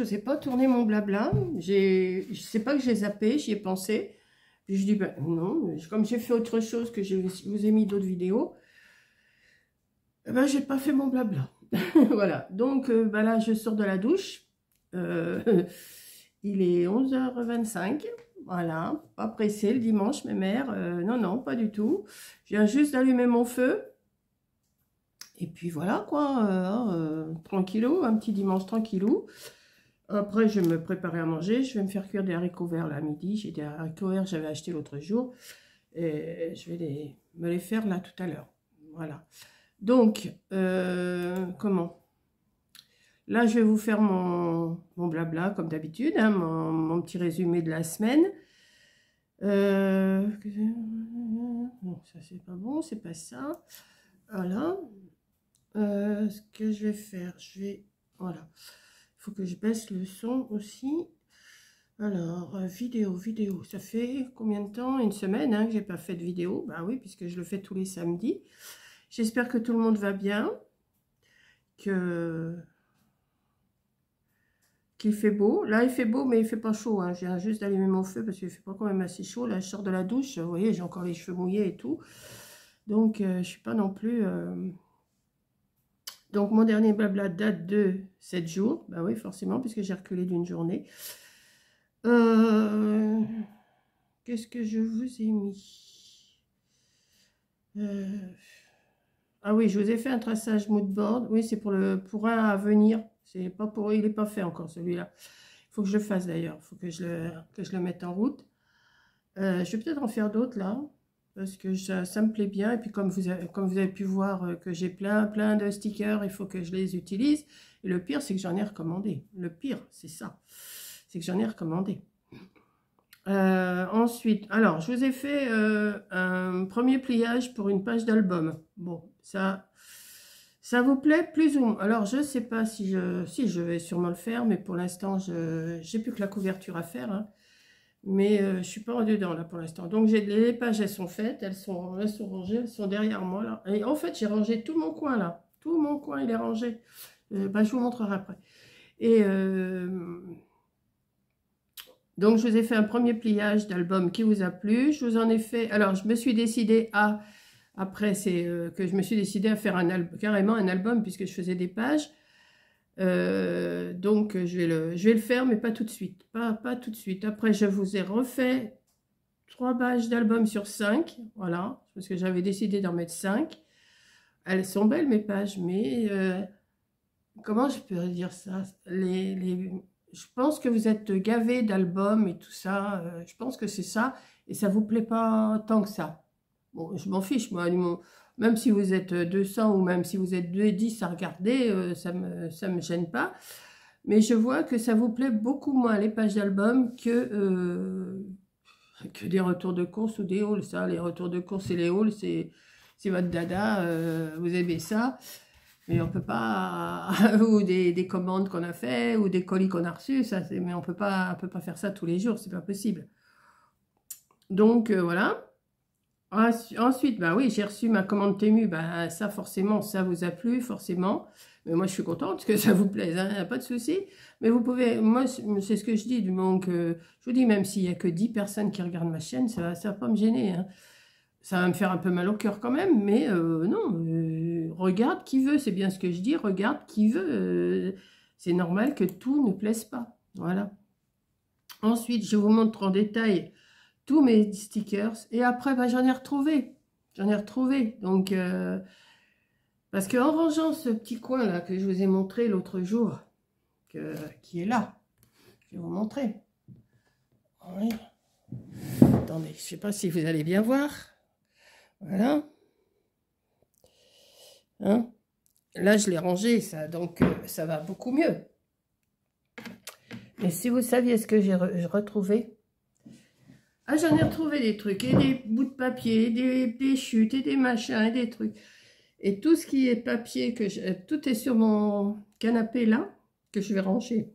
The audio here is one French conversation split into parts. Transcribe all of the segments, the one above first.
je n'osais pas tourner mon blabla. Je sais pas que j'ai zappé, j'y ai pensé. Puis je dis, ben non, comme j'ai fait autre chose, que je vous ai mis d'autres vidéos, eh ben j'ai pas fait mon blabla. Voilà, donc ben là, je sors de la douche. Il est 11h25. Voilà, pas pressé le dimanche, mes mères. Non, non, pas du tout. Je viens juste d'allumer mon feu. Et puis voilà quoi, tranquillou, un petit dimanche tranquillou. Après, je vais me préparer à manger. Je vais me faire cuire des haricots verts là à midi. J'ai des haricots verts que j'avais achetés l'autre jour. Et je vais me les faire là tout à l'heure. Voilà. Donc, comment? Là, je vais vous faire mon blabla comme d'habitude, hein, mon petit résumé de la semaine. Non, ça c'est pas bon, c'est pas ça. Voilà. Ce que je vais faire, voilà. Il faut que je baisse le son aussi. Alors, vidéo. Ça fait combien de temps? Une semaine hein, que j'ai pas fait de vidéo. Bah oui, puisque je le fais tous les samedis. J'espère que tout le monde va bien. Qu'il fait beau. Là, il fait beau, mais il fait pas chaud. Hein. Je viens juste d'allumer mon feu parce qu'il fait pas quand même assez chaud. Là, je sors de la douche. Vous voyez, j'ai encore les cheveux mouillés et tout. Donc, je suis pas non plus... Donc, mon dernier blabla date de 7 jours. Bah oui, forcément, puisque j'ai reculé d'une journée. Qu'est-ce que je vous ai mis? Ah oui, je vous ai fait un traçage moodboard. Oui, c'est pour un à venir. C'est pas pour, il n'est pas fait encore celui-là. Il faut que je le fasse d'ailleurs. Il faut que je le mette en route. Je vais peut-être en faire d'autres là. Parce que ça me plaît bien. Et puis comme vous avez pu voir que j'ai plein de stickers, il faut que je les utilise. Et le pire, c'est que j'en ai recommandé. Le pire, c'est ça. C'est que j'en ai recommandé. Ensuite, alors, je vous ai fait un premier pliage pour une page d'album. Bon, ça vous plaît plus ou moins? Alors, je ne sais pas si je vais sûrement le faire, mais pour l'instant, j'ai plus que la couverture à faire. Hein. Mais je ne suis pas en dedans là pour l'instant. Donc, les pages, elles sont faites, elles sont rangées, elles sont derrière moi là. Et en fait, j'ai rangé tout mon coin là. Tout mon coin, il est rangé. Bah, je vous montrerai après. Et... donc, je vous ai fait un premier pliage d'album qui vous a plu. Je vous en ai fait... Alors, je me suis décidée à... Après, c'est que je me suis décidée à faire carrément un album puisque je faisais des pages. Donc, je vais le faire, mais pas tout de suite. Pas tout de suite. Après, je vous ai refait 3 pages d'album sur 5. Voilà, parce que j'avais décidé d'en mettre 5. Elles sont belles, mes pages, mais... comment je peux dire ça? Je pense que vous êtes gavés d'albums et tout ça. Je pense que c'est ça. Et ça vous plaît pas tant que ça. Bon, je m'en fiche, moi. Même si vous êtes 200 ou même si vous êtes 210 à regarder, ça me gêne pas. Mais je vois que ça vous plaît beaucoup moins, les pages d'album, que des retours de course ou des hauls. Ça, les retours de course et les hauls, c'est votre dada. Vous aimez ça. Mais on peut pas, ou des commandes qu'on a fait, ou des colis qu'on a reçus, mais on peut pas faire ça tous les jours, c'est pas possible. Donc voilà. Ensuite, bah oui, j'ai reçu ma commande Temu, bah ça forcément, ça vous a plu, forcément. Mais moi je suis contente que ça vous plaise, hein, pas de souci. Mais vous pouvez, moi c'est ce que je dis, donc je vous dis, même s'il y a que 10 personnes qui regardent ma chaîne, ça va pas me gêner, hein. Ça va me faire un peu mal au cœur quand même, mais non, regarde qui veut, c'est bien ce que je dis, regarde qui veut. C'est normal que tout ne plaise pas, voilà. Ensuite, je vous montre en détail tous mes stickers, et après, bah, j'en ai retrouvé, donc, parce qu'en rangeant ce petit coin là, que je vous ai montré l'autre jour, qui est là, je vais vous montrer. Oui. Attendez, je ne sais pas si vous allez bien voir. Voilà. Hein? Là, je l'ai rangé, ça, donc ça va beaucoup mieux. Mais si vous saviez ce que j'ai retrouvé. Ah, j'en ai retrouvé des trucs, et des bouts de papier, des chutes, et des machins, et des trucs. Et tout ce qui est papier, tout est sur mon canapé là, que je vais ranger.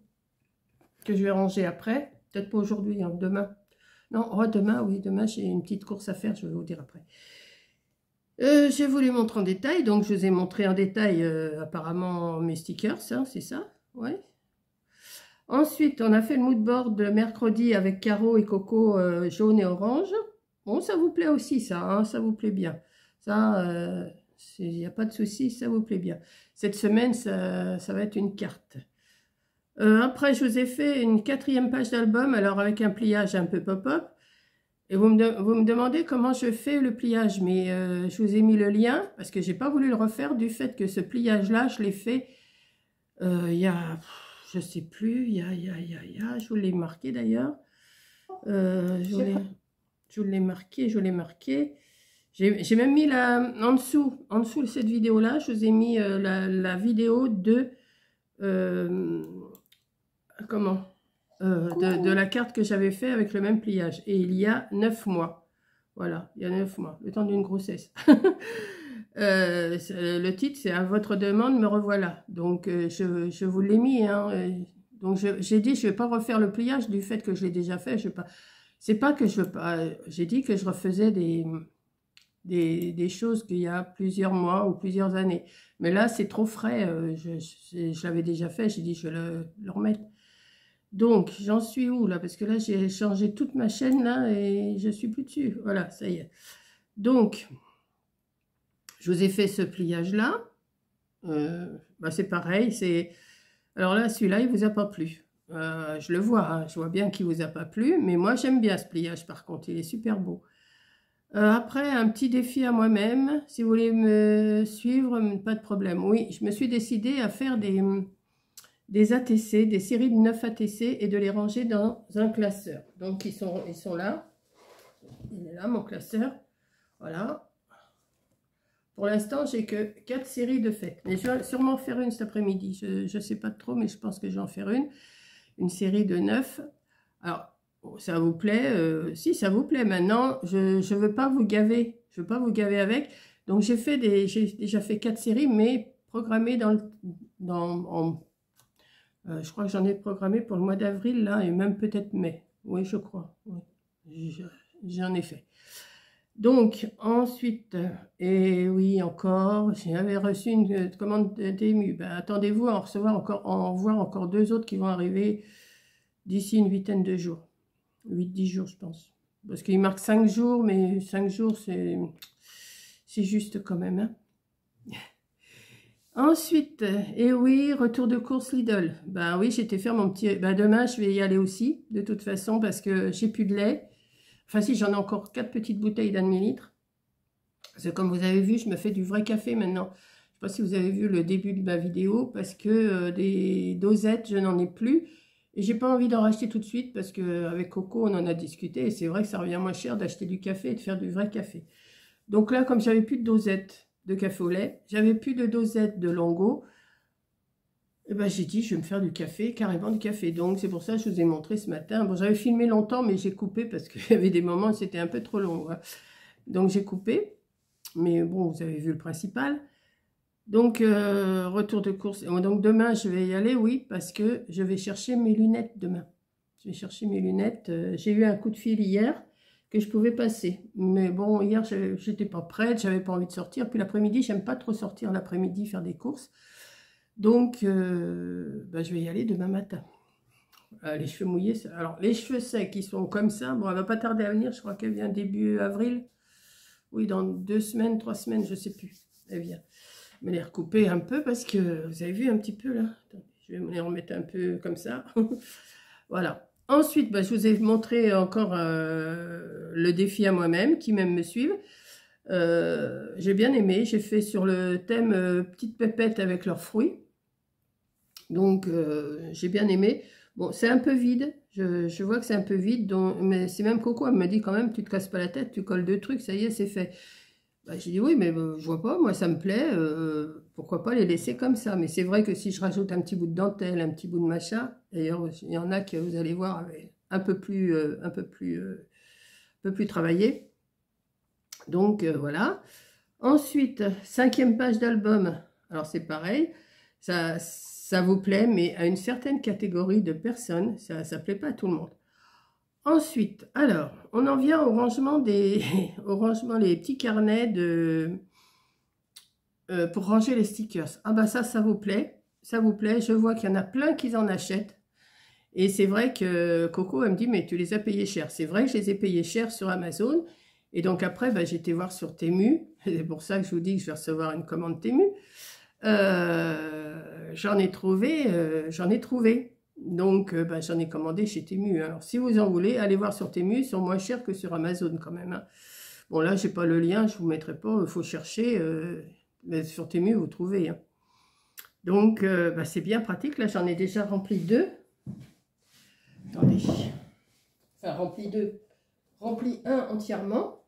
Après. Peut-être pas aujourd'hui, hein, demain. Non, oh, demain, oui, demain, j'ai une petite course à faire, je vais vous dire après. J'ai voulu montrer en détail, donc je vous ai montré en détail apparemment mes stickers, hein, c'est ça, ouais. Ensuite, on a fait le mood board de mercredi avec Caro et Coco jaune et orange. Bon, ça vous plaît aussi, ça, hein, ça vous plaît bien. Ça, il n'y a pas de souci, ça vous plaît bien. Cette semaine, ça va être une carte. Après, je vous ai fait une 4e page d'album, alors avec un pliage un peu pop-up. Et vous me demandez comment je fais le pliage, mais je vous ai mis le lien, parce que j'ai pas voulu le refaire, du fait que ce pliage-là, je l'ai fait il y a, je sais plus, je vous l'ai marqué d'ailleurs. Je vous l'ai marqué. J'ai même mis en dessous de cette vidéo-là, je vous ai mis la vidéo de... comment de la carte que j'avais fait avec le même pliage. Et il y a 9 mois. Voilà, il y a 9 mois, le temps d'une grossesse. Le titre, c'est « À votre demande, me revoilà ». Donc, je vous l'ai mis. Hein, donc, j'ai dit, je ne vais pas refaire le pliage du fait que je l'ai déjà fait. C'est pas que je veux pas. J'ai dit que je refaisais des choses qu'il y a plusieurs mois ou plusieurs années. Mais là, c'est trop frais. Je l'avais déjà fait. J'ai dit, je vais le remettre. Donc, j'en suis où là? Parce que là, j'ai changé toute ma chaîne là et je suis plus dessus. Voilà, ça y est. Donc, je vous ai fait ce pliage-là. C'est pareil. Alors là, celui-là, il vous a pas plu. Je le vois, hein, je vois bien qu'il vous a pas plu. Mais moi, j'aime bien ce pliage par contre. Il est super beau. Après, un petit défi à moi-même. Si vous voulez me suivre, pas de problème. Oui, je me suis décidée à faire des ATC, des séries de 9 ATC et de les ranger dans un classeur. Donc, ils sont là. Il est là, mon classeur. Voilà. Pour l'instant, j'ai que 4 séries de faites. Mais je vais sûrement faire une cet après-midi. Je ne sais pas trop, mais je pense que je vais en faire une. Une série de 9. Alors, ça vous plaît? Si, ça vous plaît. Maintenant, je ne veux pas vous gaver. Je veux pas vous gaver avec. Donc, j'ai déjà fait 4 séries, mais programmées je crois que j'en ai programmé pour le mois d'avril, là, et même peut-être mai. Oui, je crois. Oui. J'en ai fait. Donc, ensuite, et oui, encore, j'avais reçu une commande d'Emu. Ben, attendez-vous à en voir encore 2 autres qui vont arriver d'ici une vingtaine de jours. 8-10 jours, je pense. Parce qu'il marque 5 jours, mais 5 jours, c'est juste quand même, hein. Ensuite, et oui, retour de course Lidl. Ben oui, j'étais faire mon petit... Ben demain, je vais y aller aussi, de toute façon, parce que j'ai plus de lait. Enfin si, j'en ai encore 4 petites bouteilles d'1,5 litre. Parce que comme vous avez vu, je me fais du vrai café maintenant. Je ne sais pas si vous avez vu le début de ma vidéo, parce que des dosettes, je n'en ai plus. Et j'ai pas envie d'en racheter tout de suite, parce qu'avec Coco, on en a discuté. Et c'est vrai que ça revient moins cher d'acheter du café et de faire du vrai café. Donc là, comme j'avais plus de dosettes de café au lait, j'avais plus de dosettes de Longo, et ben j'ai dit, je vais me faire du café, carrément du café. Donc c'est pour ça que je vous ai montré ce matin. Bon, j'avais filmé longtemps, mais j'ai coupé parce qu'il y avait des moments où c'était un peu trop long, hein. Donc j'ai coupé, mais bon, vous avez vu le principal. Donc, retour de course. Donc demain, je vais y aller, oui, parce que je vais chercher mes lunettes demain. Je vais chercher mes lunettes. J'ai eu un coup de fil hier que je pouvais passer. Mais bon, hier, j'étais pas prête, j'avais pas envie de sortir. Puis l'après-midi, j'aime pas trop sortir l'après-midi, faire des courses. Donc, je vais y aller demain matin. Les cheveux mouillés, alors les cheveux secs, ils sont comme ça. Bon, elle va pas tarder à venir, je crois qu'elle vient début avril. Oui, dans 2 semaines, 3 semaines, je sais plus. Elle vient. Je vais les recouper un peu parce que vous avez vu un petit peu là. Attendez, je vais me les remettre un peu comme ça. Voilà. Ensuite, je vous ai montré encore le défi à moi-même, qui même me suivent. J'ai bien aimé. J'ai fait sur le thème petites pépettes avec leurs fruits. Donc, j'ai bien aimé. Bon, c'est un peu vide. Je vois que c'est un peu vide. Donc, mais c'est même Coco, elle me dit quand même, tu te casses pas la tête, tu colles 2 trucs, ça y est, c'est fait. J'ai dit oui, mais je vois pas, moi ça me plaît, pourquoi pas les laisser comme ça. Mais c'est vrai que si je rajoute un petit bout de dentelle, un petit bout de machin, d'ailleurs il y en a que vous allez voir un peu plus travaillé. Donc voilà. Ensuite, 5e page d'album. Alors c'est pareil, ça vous plaît, mais à une certaine catégorie de personnes, ça ne plaît pas à tout le monde. Ensuite, alors, on en vient au rangement au rangement les petits carnets pour ranger les stickers. Ah bah ça vous plaît, je vois qu'il y en a plein qui en achètent. Et c'est vrai que Coco, elle me dit, mais tu les as payés cher. C'est vrai que je les ai payés cher sur Amazon. Et donc après, bah, j'ai été voir sur Temu. C'est pour ça que je vous dis que je vais recevoir une commande Temu. J'en ai trouvé. Donc, bah, j'en ai commandé chez Temu. Alors, si vous en voulez, allez voir sur Temu. Ils sont moins chers que sur Amazon quand même, hein. Bon, là, j'ai pas le lien, je vous mettrai pas. Il faut chercher. Mais sur Temu, vous trouvez, hein. Donc, bah, c'est bien pratique. Là, j'en ai déjà rempli 2. Attendez. Enfin, rempli 2. Rempli 1 entièrement.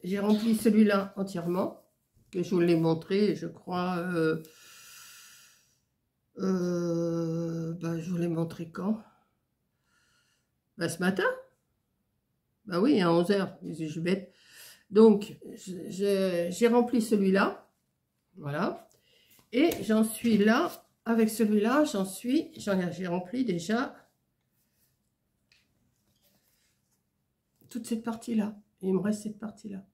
J'ai rempli celui-là entièrement, que je vous l'ai montré, je crois. Bah, je vous l'ai montré quand? Bah, ce matin. Bah oui, à 11 h. Je suis bête. Donc, j'ai rempli celui-là. Voilà. Et j'en suis là. Avec celui-là, j'ai rempli déjà toute cette partie-là. Il me reste cette partie-là.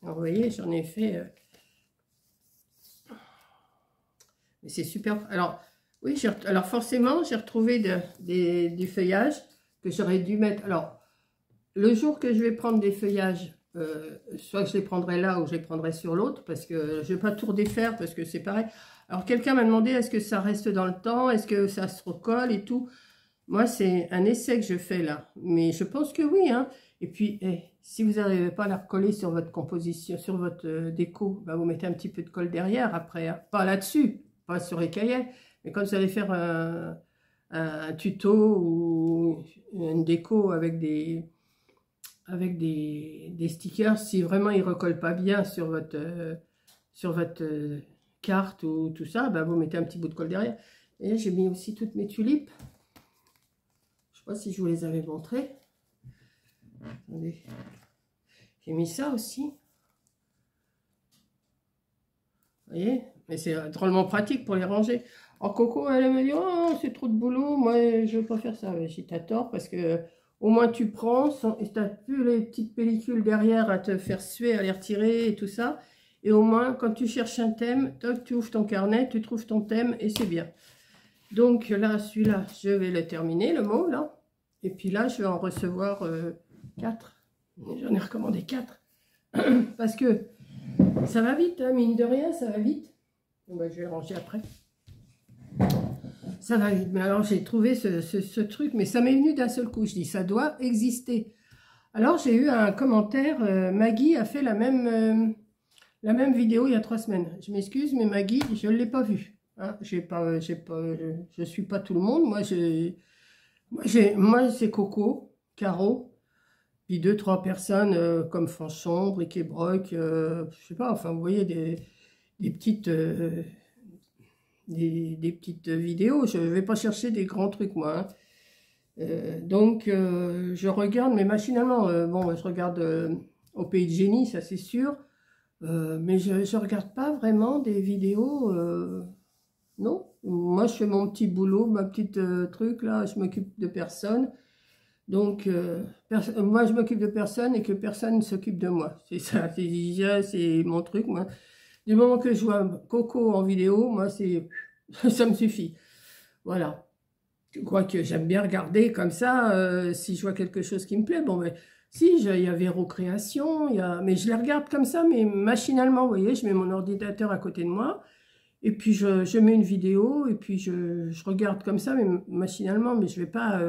Alors, vous voyez, j'en ai fait... Mais c'est super. Alors, oui, alors forcément, j'ai retrouvé du feuillage que j'aurais dû mettre. Alors, le jour que je vais prendre des feuillages, soit je les prendrai là ou je les prendrai sur l'autre, parce que je ne vais pas tout redéfaire, parce que c'est pareil. Alors, quelqu'un m'a demandé, est-ce que ça reste dans le temps? Est-ce que ça se recolle et tout? Moi, c'est un essai que je fais là. Mais je pense que oui, hein. Et puis, si vous n'arrivez pas à la recoller sur votre composition, sur votre déco, bah, vous mettez un petit peu de colle derrière après, hein. Pas là-dessus, pas sur les cahiers. Mais quand vous allez faire un tuto ou une déco avec des stickers, si vraiment ils ne recollent pas bien sur votre carte ou tout ça, bah, vous mettez un petit bout de colle derrière. Et j'ai mis aussi toutes mes tulipes. Je ne sais pas si je vous les avais montrées. Attendez. J'ai mis ça aussi. Vous voyez? Mais c'est drôlement pratique pour les ranger. Alors Coco, elle me dit, oh, c'est trop de boulot, moi je ne veux pas faire ça. J'ai tort parce que au moins tu prends, et tu n'as plus les petites pellicules derrière à te faire suer, à les retirer et tout ça. Et au moins, quand tu cherches un thème, toc, tu ouvres ton carnet, tu trouves ton thème et c'est bien. Donc là, celui-là, je vais le terminer, le mot, là. Et puis là, je vais en recevoir 4. J'en ai recommandé 4. Parce que ça va vite, hein, mine de rien, ça va vite. Bon, ben, je vais ranger après. Ça va vite. Mais alors, j'ai trouvé ce truc, mais ça m'est venu d'un seul coup. Je dis, ça doit exister. Alors, j'ai eu un commentaire. Maggie a fait la même vidéo il y a 3 semaines. Je m'excuse, mais Maggie, je ne l'ai pas vue. Hein, je suis pas tout le monde. Moi, c'est Coco, Caro, puis 2-3 personnes comme Fanchon, Bric et Broc, je sais pas, enfin, vous voyez, des petites vidéos. Je vais pas chercher des grands trucs, moi, hein. Donc, je regarde, mais machinalement, bon, je regarde Au Pays de Génie, ça c'est sûr, mais je regarde pas vraiment des vidéos, non. Moi, je fais mon petit boulot, ma petite truc, là, je m'occupe de personne. Donc, moi, je m'occupe de personne et que personne ne s'occupe de moi. C'est ça, c'est mon truc, moi. Du moment que je vois Coco en vidéo, moi, ça me suffit. Voilà. Je crois que j'aime bien regarder comme ça, si je vois quelque chose qui me plaît. Bon, mais si, il y a Véro Création, mais je les regarde comme ça, mais machinalement, vous voyez, je mets mon ordinateur à côté de moi, et puis je mets une vidéo, et puis je regarde comme ça, mais machinalement, mais je vais pas...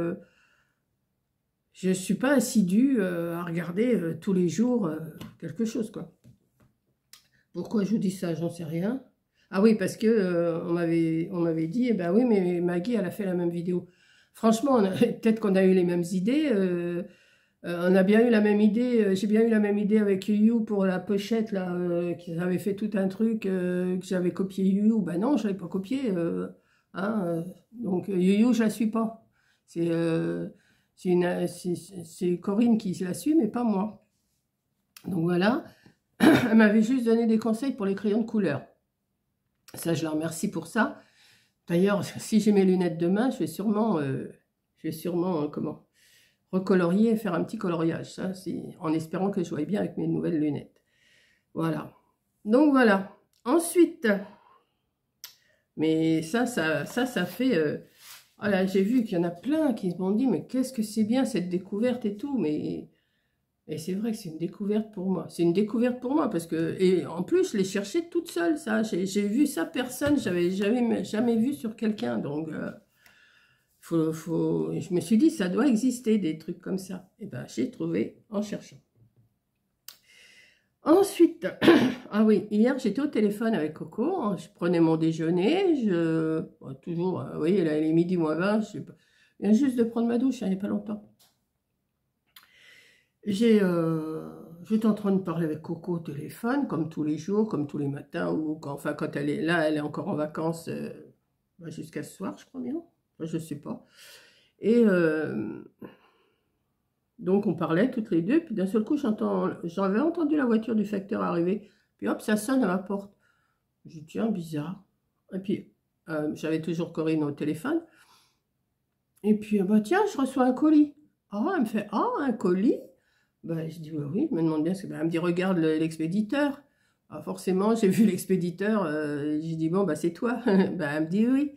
je ne suis pas assidue à regarder tous les jours quelque chose, quoi. Pourquoi je vous dis ça? J'en sais rien. Ah oui, parce que on m'avait dit, eh ben oui, mais Maggie, elle a fait la même vidéo. Franchement, peut-être qu'on a eu les mêmes idées. On a bien eu la même idée. J'ai bien eu la même idée avec You pour la pochette, là, qu'ils avaient fait tout un truc, que j'avais copié You. Ben non, je ne l'avais pas copié. Hein, donc, You, je ne la suis pas. C'est Corinne qui la suit, mais pas moi. Donc voilà. Elle m'avait juste donné des conseils pour les crayons de couleur. Ça, je la remercie pour ça. D'ailleurs, si j'ai mes lunettes demain, je vais sûrement comment, recolorier et faire un petit coloriage. Ça, c'est en espérant que je voie bien avec mes nouvelles lunettes. Voilà. Donc voilà. Ensuite, Mais ça fait... voilà, j'ai vu qu'il y en a plein qui se m'ont dit, mais qu'est-ce que c'est bien cette découverte et tout, mais... Et c'est vrai que c'est une découverte pour moi. C'est une découverte pour moi parce que... Et en plus, je l'ai cherché toute seule, ça. J'ai vu ça, personne, j'avais jamais vu sur quelqu'un. Donc, je me suis dit, ça doit exister, des trucs comme ça. Et ben, j'ai trouvé en cherchant. Ensuite, ah oui, hier, j'étais au téléphone avec Coco. Je prenais mon déjeuner. Bon, toujours, oui, là, il est midi moins 20. Je viens juste de prendre ma douche, il n'y a pas longtemps. J'étais en train de parler avec Coco au téléphone, comme tous les jours, comme tous les matins, ou enfin quand elle est là, elle est encore en vacances jusqu'à ce soir, je crois bien. Enfin, je sais pas. Et donc on parlait toutes les deux, puis d'un seul coup j'avais entendu la voiture du facteur arriver, puis hop, ça sonne à ma porte. Je dis tiens, bizarre. Et puis j'avais toujours Corinne au téléphone. Et puis bah tiens, je reçois un colis. Ah, elle me fait ah, un colis? Ben, je dis oui, je me demande bien, elle me dit regarde l'expéditeur. Alors forcément, j'ai vu l'expéditeur, j'ai dit bon, bah c'est toi. Ben, elle me dit oui.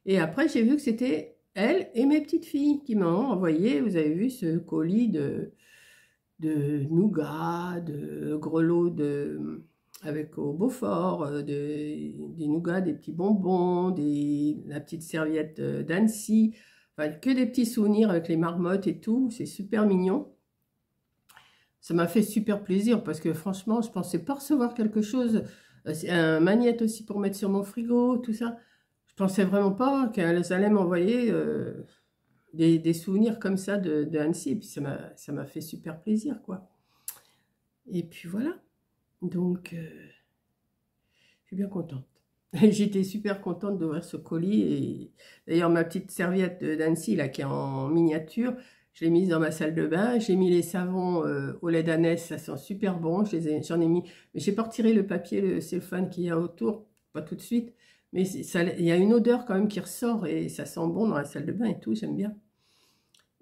Et après, j'ai vu que c'était elle et mes petites filles qui m'ont envoyé, vous avez vu, ce colis de nougat, de grelots avec au Beaufort, des nougats, des petits bonbons, la petite serviette d'Annecy, enfin, que des petits souvenirs avec les marmottes et tout, c'est super mignon. Ça m'a fait super plaisir parce que franchement, je pensais pas recevoir quelque chose. Un magnète aussi pour mettre sur mon frigo, tout ça. Je pensais vraiment pas qu'elles allaient m'envoyer des souvenirs comme ça de Annecy. Et puis ça m'a fait super plaisir, quoi. Et puis voilà. Donc, je suis bien contente. J'étais super contente d'ouvrir ce colis. Et d'ailleurs, ma petite serviette d'Annecy, là, qui est en miniature, je l'ai mise dans ma salle de bain. J'ai mis les savons au lait d'ânesse, ça sent super bon. J'en ai mis, mais j'ai pas retiré le papier, le cellophane qu'il y a autour, pas tout de suite. Mais il y a une odeur quand même qui ressort et ça sent bon dans la salle de bain et tout, j'aime bien.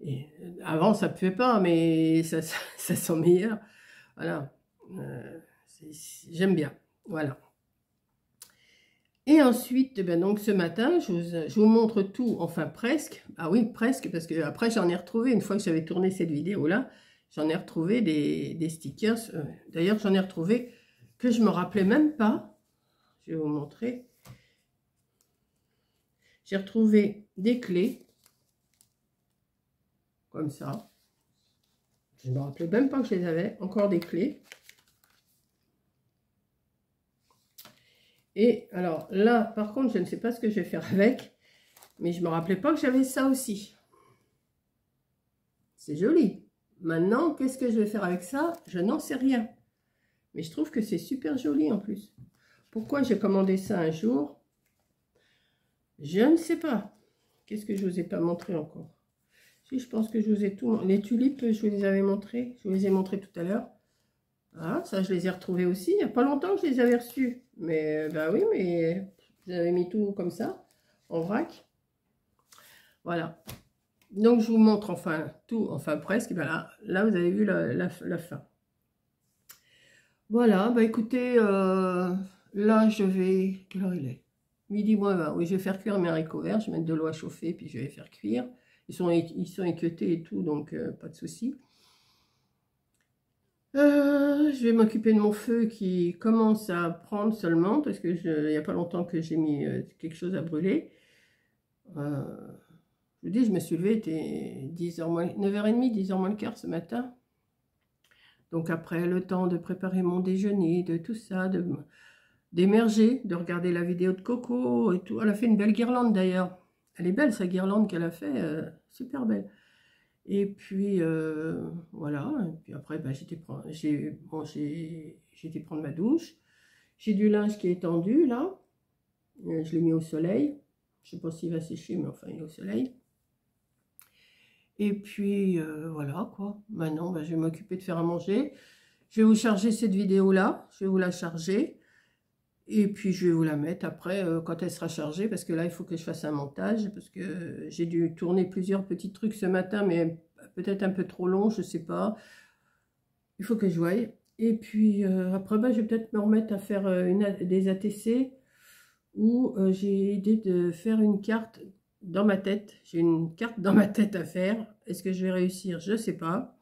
Et avant, ça ne puait pas, mais ça sent meilleur. Voilà. J'aime bien. Voilà. Et ensuite, ben donc ce matin, je vous montre tout, enfin presque. Ah oui, presque, parce que après j'en ai retrouvé, une fois que j'avais tourné cette vidéo-là, j'en ai retrouvé des stickers. D'ailleurs, j'en ai retrouvé que je ne me rappelais même pas. Je vais vous montrer. J'ai retrouvé des clés, comme ça. Je ne me rappelais même pas que je les avais. Encore des clés. Et alors là, par contre, je ne sais pas ce que je vais faire avec. Mais je ne me rappelais pas que j'avais ça aussi. C'est joli. Maintenant, qu'est-ce que je vais faire avec ça? Je n'en sais rien. Mais je trouve que c'est super joli en plus. Pourquoi j'ai commandé ça un jour? Je ne sais pas. Qu'est-ce que je ne vous ai pas montré encore? Si, je pense que je vous ai tout... Les tulipes, je vous les avais montrées. Je vous les ai montrées tout à l'heure. Ah, ça, je les ai retrouvées aussi. Il n'y a pas longtemps que je les avais reçues. Mais, bah oui, mais j'avais mis tout comme ça, en vrac. Voilà. Donc, je vous montre enfin tout, enfin presque. Ben là, vous avez vu la fin. Voilà, bah écoutez, là, je vais... Quelle heure il est? Midi moins 20. Oui, je vais faire cuire mes haricots verts. Je vais mettre de l'eau à chauffer, puis je vais les faire cuire. Ils sont équeutés et tout, donc pas de souci. Je vais m'occuper de mon feu qui commence à prendre seulement, parce que il n'y a pas longtemps que j'ai mis quelque chose à brûler. Je vous dis, je me suis levée, il était 10h moins, 9h30, 10h moins le quart ce matin. Donc après, le temps de préparer mon déjeuner, de tout ça, d'émerger, de regarder la vidéo de Coco et tout. Elle a fait une belle guirlande d'ailleurs. Elle est belle sa guirlande qu'elle a fait, super belle. Et puis voilà, et puis après bah, j'ai été prendre ma douche. J'ai du linge qui est étendu là. Je l'ai mis au soleil. Je ne sais pas s'il va sécher, mais enfin il est au soleil. Et puis voilà quoi. Maintenant bah, je vais m'occuper de faire à manger. Je vais vous charger cette vidéo là. Je vais vous la charger. Et puis je vais vous la mettre après quand elle sera chargée. Parce que là il faut que je fasse un montage. Parce que j'ai dû tourner plusieurs petits trucs ce matin. Mais peut-être un peu trop long, je ne sais pas. Il faut que je voie. Et puis après bah, je vais peut-être me remettre à faire des ATC. où j'ai idée de faire une carte dans ma tête. J'ai une carte dans ma tête à faire. Est-ce que je vais réussir? Je ne sais pas.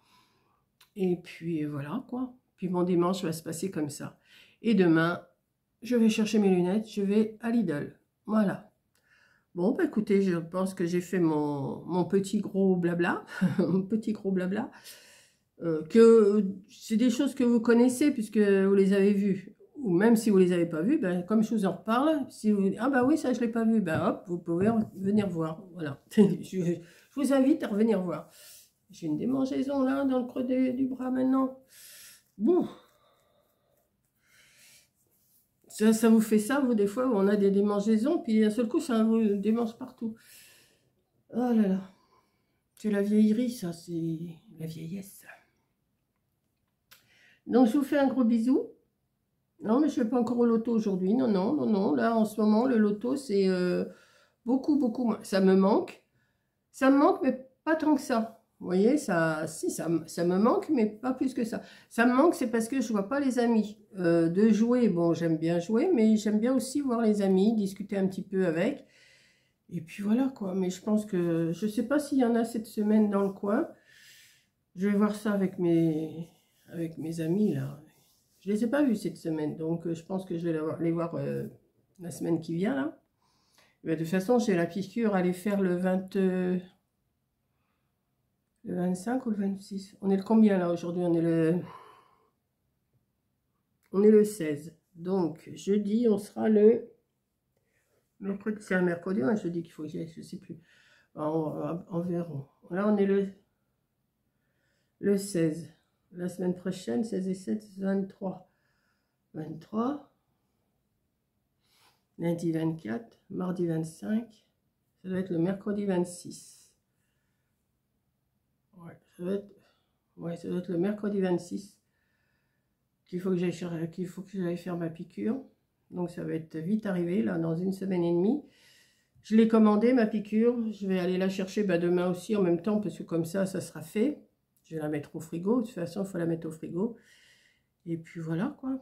Et puis voilà quoi. Puis mon dimanche va se passer comme ça. Et demain, je vais chercher mes lunettes, je vais à Lidl. Voilà. Bon, bah écoutez, je pense que j'ai fait mon petit gros blabla. Mon petit gros blabla. Que c'est des choses que vous connaissez puisque vous les avez vues. Ou même si vous ne les avez pas vues, ben, comme je vous en reparle, si vous dites, ah bah oui, ça je ne l'ai pas vu, ben hop, vous pouvez venir voir. Voilà. Je vous invite à revenir voir. J'ai une démangeaison là, dans le creux du bras maintenant. Bon. Ça vous fait ça, vous, des fois, où on a des démangeaisons, puis d'un seul coup, ça vous démange partout. Oh là là. C'est la vieillerie, ça, c'est la vieillesse. Donc, je vous fais un gros bisou. Non, mais je ne vais pas encore au loto aujourd'hui. Non, non, non, non. Là, en ce moment, le loto, c'est beaucoup, beaucoup moins. Ça me manque. Ça me manque, mais pas tant que ça. Vous voyez, si, ça me manque, mais pas plus que ça. Ça me manque, c'est parce que je ne vois pas les amis. De jouer, bon, j'aime bien jouer, mais j'aime bien aussi voir les amis, discuter un petit peu avec. Et puis voilà, quoi. Mais je pense que, je ne sais pas s'il y en a cette semaine dans le coin. Je vais voir ça avec mes amis, là. Je ne les ai pas vus cette semaine, donc je pense que je vais les voir la semaine qui vient, là. Mais de toute façon, j'ai la piqûre à aller faire le 25 ou le 26. On est le combien, là, aujourd'hui? On est le 16. Donc, jeudi, on sera le mercredi. C'est un mercredi ou un jeudi qu'il faut que j'y aille, je ne sais plus. On verra. Là, on est le 16. La semaine prochaine, 16 et 7, 23. 23. Lundi 24. Mardi 25. Ça doit être le mercredi 26. Ouais, ça doit être le mercredi 26 qu'il faut que j'aille faire ma piqûre. Donc ça va être vite arrivé, là, dans une semaine et demie. Je l'ai commandé, ma piqûre. Je vais aller la chercher demain aussi en même temps, parce que comme ça sera fait. Je vais la mettre au frigo. De toute façon, il faut la mettre au frigo. Et puis voilà, quoi.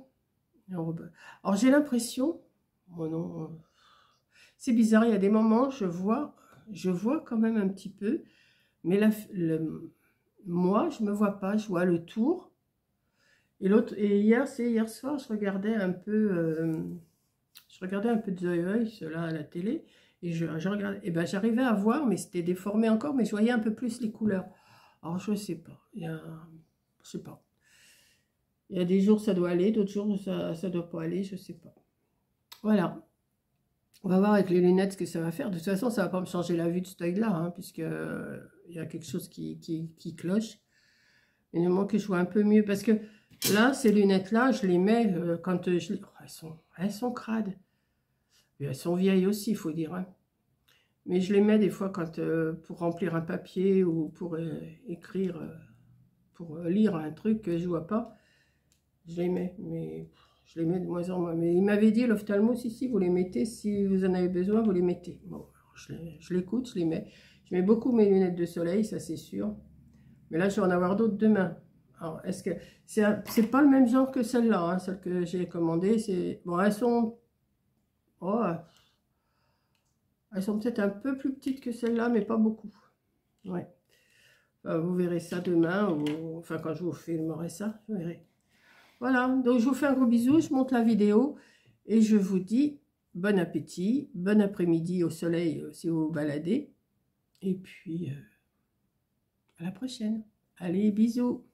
Alors j'ai l'impression... Bon, non, c'est bizarre, il y a des moments, je vois quand même un petit peu. Mais moi, je ne me vois pas. Je vois le tour. Et hier soir, je regardais un peu de The Voice là à la télé, et je regardais, et ben j'arrivais à voir, mais c'était déformé encore, mais je voyais un peu plus les couleurs. Alors je sais pas, je sais pas. Il y a des jours ça doit aller, d'autres jours ça doit pas aller, je sais pas. Voilà. On va voir avec les lunettes ce que ça va faire. De toute façon, ça va pas me changer la vue de cet œil-là, hein, puisque il y a quelque chose qui cloche. Il me manque que je vois un peu mieux, parce que là, ces lunettes-là, je les mets quand je les... Oh, elles sont crades. Et elles sont vieilles aussi, il faut dire. Hein. Mais je les mets des fois quand pour remplir un papier ou pour écrire, pour lire un truc que je ne vois pas. Je les mets, mais je les mets de moins en moins. Mais il m'avait dit, l'ophtalmo, si vous les mettez, si vous en avez besoin, vous les mettez. Bon, je l'écoute, je les mets. Je mets beaucoup mes lunettes de soleil, ça c'est sûr. Mais là, je vais en avoir d'autres demain. Alors, est-ce que c'est pas le même genre que celle-là, hein, celle que j'ai commandée. Bon, elles sont peut-être un peu plus petites que celle-là, mais pas beaucoup. Ouais. Enfin, vous verrez ça demain, ou enfin quand je vous filmerai ça, vous verrez. Voilà, donc je vous fais un gros bisou, je monte la vidéo et je vous dis bon appétit, bon après-midi au soleil si vous vous baladez. Et puis à la prochaine. Allez, bisous.